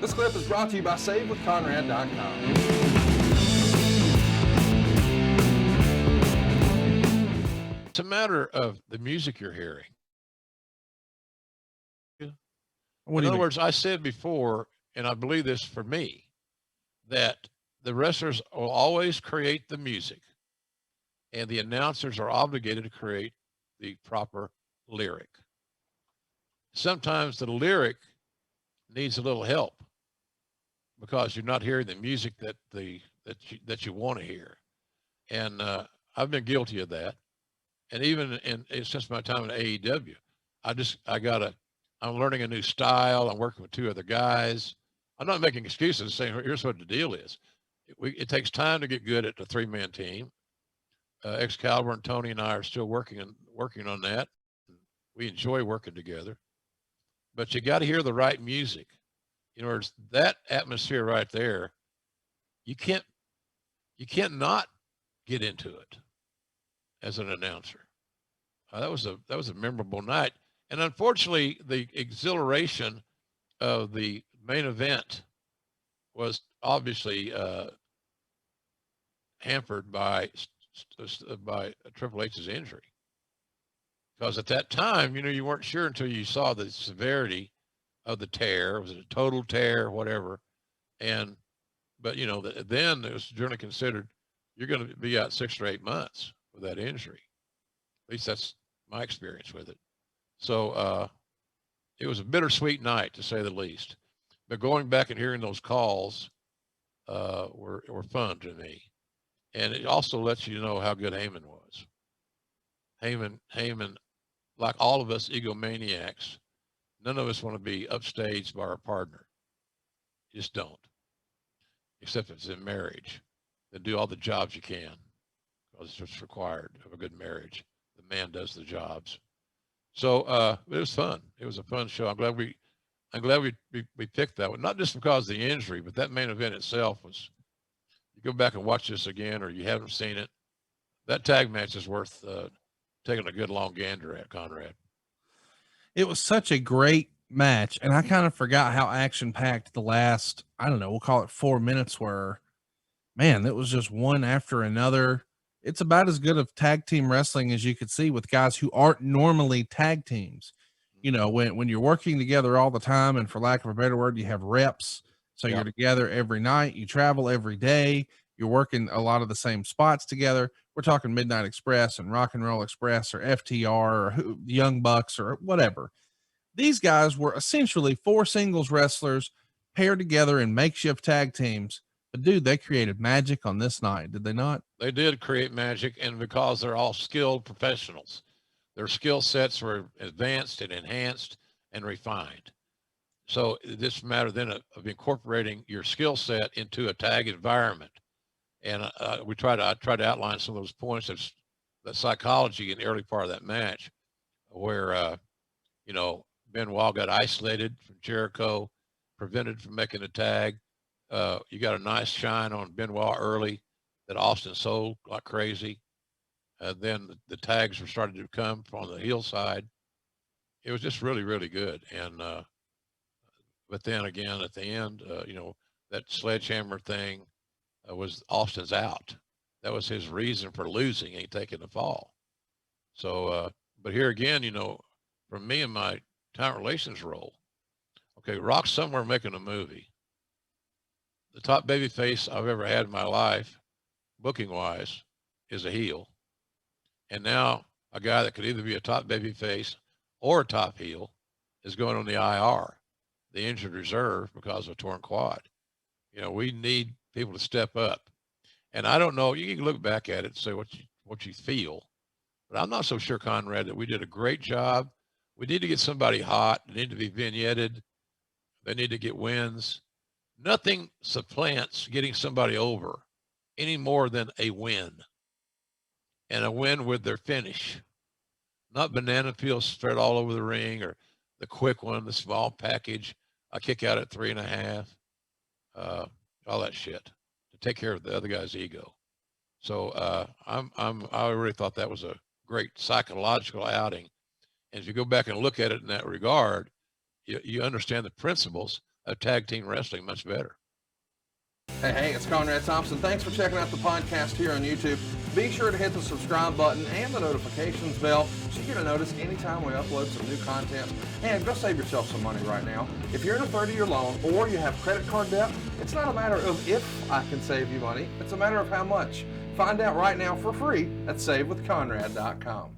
This clip is brought to you by SaveWithConrad.com. It's a matter of the music you're hearing. What In do you other mean? words, I said before, and I believe this for me, that the wrestlers will always create the music, and the announcers are obligated to create the proper lyric. Sometimes the lyric needs a little help because you're not hearing the music that you want to hear. And I've been guilty of that. And even since my time in AEW, I'm learning a new style. I'm working with two other guys. I'm not making excuses saying, here's what the deal is. It takes time to get good at the 3-man team. Excalibur and Tony and I are still working on that. We enjoy working together, but you got to hear the right music. In other words, that atmosphere right there, you can't not get into it as an announcer. That was a memorable night, and unfortunately, the exhilaration of the main event was obviously hampered by Triple H's injury. Because at that time, you weren't sure until you saw the severity of the tear. Was it a total tear, whatever? But then it was generally considered you're going to be out 6 or 8 months with that injury. At least that's my experience with it. So it was a bittersweet night, to say the least. But going back and hearing those calls were fun to me. And it also lets you know how good Heyman was. Heyman, like all of us egomaniacs, none of us want to be upstaged by our partner. Just don't. Except if it's in marriage. Then do all the jobs you can, because it's what's required of a good marriage. The man does the jobs. So it was fun. It was a fun show. I'm glad we picked that one. Not just because of the injury, but that main event itself was. You go back and watch this again, or you haven't seen it. That tag match is worth taking a good long gander at, Conrad. It was such a great match, and I kind of forgot how action packed the last, I don't know, we'll call it 4 minutes were. Man, it was just one after another. It's about as good of tag team wrestling as you could see with guys who aren't normally tag teams. When you're working together all the time, and for lack of a better word, you have reps. So you're together every night, you travel every day, you're working a lot of the same spots together. We're talking Midnight Express and Rock and Roll Express or FTR or Young Bucks or whatever. These guys were essentially 4 singles wrestlers paired together in makeshift tag teams. But dude, they created magic on this night, did they not? They did create magic, and because they're all skilled professionals, their skill sets were advanced and enhanced and refined. So this matter then of incorporating your skill set into a tag environment. And I tried to outline some of those points of the psychology in the early part of that match, where Benoit got isolated from Jericho, prevented from making a tag. You got a nice shine on Benoit early that Austin sold like crazy. Then the tags were starting to come from the heel side. It was just really, really good. And but then again at the end, that sledgehammer thing was Austin's out. That was his reason for losing and taking the fall. So, but here again, from me and my talent relations role, okay, Rock's somewhere making a movie. The top baby face I've ever had in my life, booking wise, is a heel. And now a guy that could either be a top baby face or a top heel is going on the IR, the injured reserve, because of a torn quad. We need people to step up. And I don't know, you can look back at it and say what you feel, but I'm not so sure, Conrad, that we did a great job. We need to get somebody hot. They need to be vignetted. They need to get wins. Nothing supplants getting somebody over any more than a win, and a win with their finish. Not banana peels spread all over the ring, or the quick one, the small package. I kick out at 3.5. All that shit to take care of the other guy's ego. So I really thought that was a great psychological outing. And if you go back and look at it in that regard, you understand the principles tag team wrestling much better. Hey, it's Conrad Thompson. Thanks for checking out the podcast here on YouTube. Be sure to hit the subscribe button and the notifications bell so you get a notice anytime we upload some new content. And go save yourself some money right now. If you're in a 30-year loan or you have credit card debt, it's not a matter of if I can save you money. It's a matter of how much. Find out right now for free at SaveWithConrad.com.